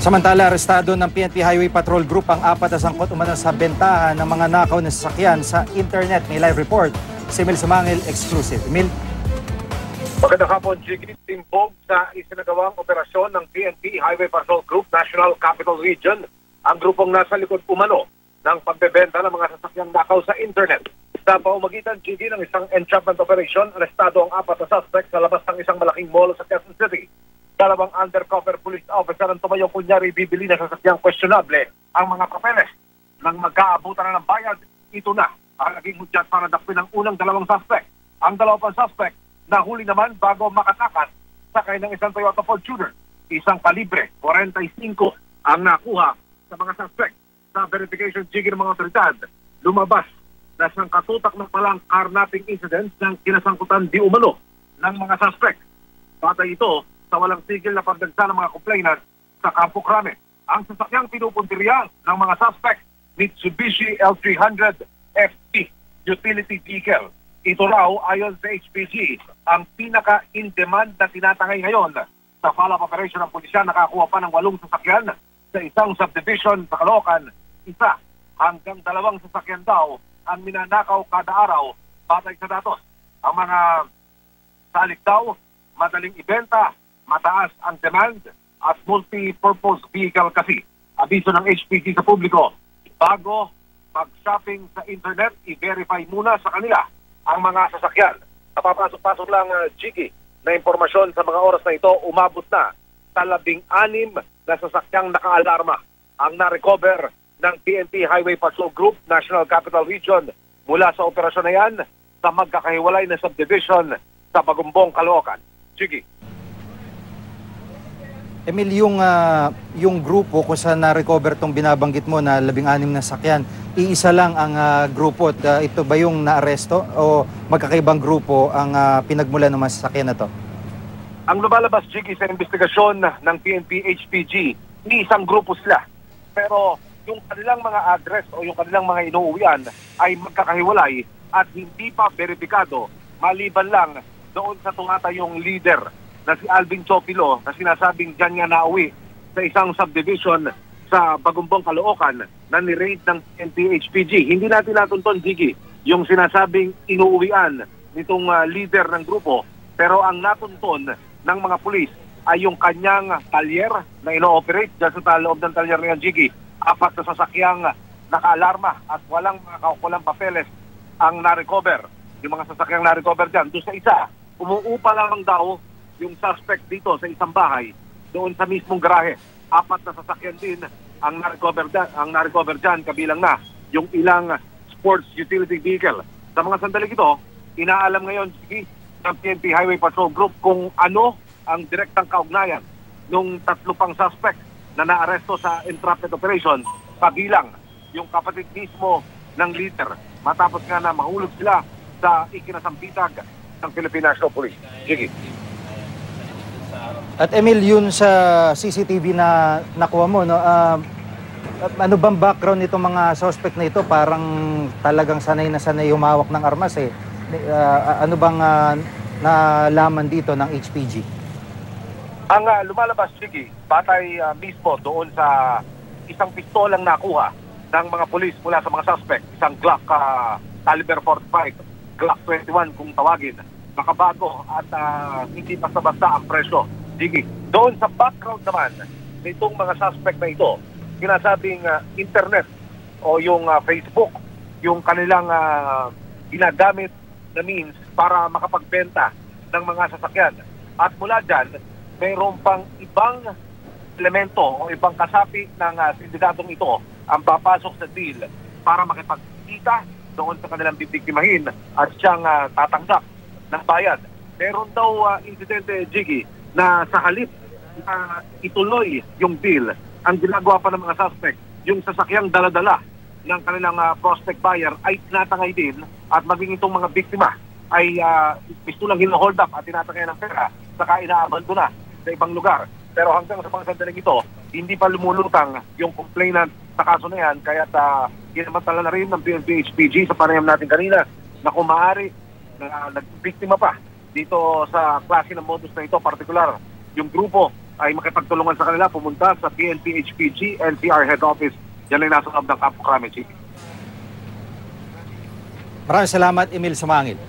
Samantala, arestado ng PNP Highway Patrol Group ang 4 na sangkot umano sa bentahan ng mga nakaw na sasakyan sa internet. May live report si Emil Sumangil, exclusive. Emil? Magandang hapon, Jiggy. Timbog sa isinagawang operasyon ng PNP Highway Patrol Group National Capital Region ang grupong nasa likod umano ng pagbebenta ng mga sasakyang nakaw sa internet. Sa paumagitan, Jiggy, ng isang entrapment operation, arestado ang 4 na suspect sa labas ng isang malaking mall sa Quezon City. Dalawang undercover police officer ang tumayong kunyari bibili na sasakyang questionable ang mga papeles. Nang magkaabutan na ng bayad, ito na ang naging hudyat para dakpin ang unang 2 suspect. Ang 2 pang suspect nahuli naman bago makatakas sakay ng isang Toyota Fortuner. Isang kalibre 45 ang nakuha sa mga suspect. Sa verification Jiggy ng mga otoridad, lumabas na siyang katutak ng palang carnapping incident ng kinasangkutan di umano ng mga suspect. Batay ito sa walang tigil na pagdagsa ng mga complainant sa Campo Crame. Ang sasakyang pinupuntirya ng mga suspect, Mitsubishi L300 FT utility vehicle. Ito raw ayon sa HPG ang pinaka-in-demand na tinatangay ngayon. Sa follow-up operation ng pulisya, nakakuha pa ng 8 sasakyan sa isang subdivision sa Caloocan. 1 hanggang 2 sasakyan daw ang minanakaw kada araw batay sa datos. Ang mga salik daw, madaling ibenta, mataas ang demand at multi-purpose vehicle kasi. Abiso ng HPG sa publiko, bago mag-shopping sa internet, i-verify muna sa kanila ang mga sasakyan. Napapasok-pasok lang, Jiggy, na impormasyon sa mga oras na ito, umabot na sa 16 na sasakyang naka-alarma ang na-recover ng PNP Highway Patrol Group National Capital Region mula sa operasyon na yan sa magkakahiwalay na subdivision sa Bagumbong, Caloocan. Jiggy. Emil, yung grupo kung saan na-recover tong binabanggit mo na 16 na sakyan, iisa lang ang grupo. Ito ba yung naaresto o magkakaibang grupo ang pinagmulan ng mga sasakyan na to? Ang lumalabas, Jiggy, sa investigasyon ng PNP HPG, isang grupo sila. Pero yung kanilang mga address o yung kanilang mga inuuwian ay magkakahiwalay at hindi pa verifikado maliban lang doon sa tumatayong leader na si Alvin Chopilo na sinasabing dyan nga nauwi sa isang subdivision sa Bagumbong, Caloocan na ni-raid ng PNP HPG. Hindi natin natunton, Jiggy, yung sinasabing inuuwian nitong leader ng grupo, pero ang natunton ng mga pulis ay yung kanyang talyer na ino-operate dyan sa loob ng talyer na yan, Jiggy. 4 na sasakyang naka-alarma at walang mga kaukulang papeles ang na-recover. Yung mga sasakyang na-recover dyan. Doon sa isa, umuupa lamang daw yung suspect dito sa isang bahay doon sa mismong garahe. 4 na sasakyan din ang na-recover dyan, kabilang na yung ilang sports utility vehicle. Sa mga sandaling ito, inaalam ngayon ng PNP Highway Patrol Group kung ano ang direktang kaugnayan nung 3 pang suspect na naaresto sa entrapment operation, kabilang yung kapatid mismo ng leader matapos nga na mahulog sila sa ikinasampitag ng Philippine National Police. Jiggy. At Emil, yun sa CCTV na nakuha mo, no? Ano bang background nitong mga suspect na ito? Parang talagang sanay na sanay humawak ng armas eh. Ano bang nalaman dito ng HPG? Ang lumalabas, Jiggy, batay mismo doon sa isang pistolang nakuha ng mga pulis mula sa mga suspect, isang Glock caliber 45, Glock 21 kung tawagin, makabago at hindi basta-basta ang presyo. Jiggy, doon sa background naman nitong mga suspect na ito, sinasabing internet o yung Facebook, yung kanilang ginagamit na means para makapagbenta ng mga sasakyan. At mula dyan, mayroon pang ibang elemento o ibang kasapi ng sindikatong ito ang papasok sa deal para makipagkita doon sa kanilang bibiktimahin at siyang tatanggap ng bayad. Meron daw insidente, Jiggy, na sa halip na ituloy yung deal, ang ginagawa pa ng mga suspect, yung sasakyang dala-dala ng kanilang prospect buyer ay tinatangay din at maging itong mga biktima ay pistulang hino-hold up at tinatangay ng pera saka inaabandona sa ibang lugar. Pero hanggang sa mga sandaling ito, hindi pa lumulutang yung complainant sa kaso na yan, kaya ginamantala na rin ng PNP HPG sa panayam natin kanina na kung maaari na nagbiktima pa dito sa klase ng modus na ito, partikular yung grupo ay makipagtulungan sa kanila, pumunta sa PNP HPG NCR Head Office. Yan ay nasa loob ng Campo Crame City. Maraming salamat, Emil Sumangil.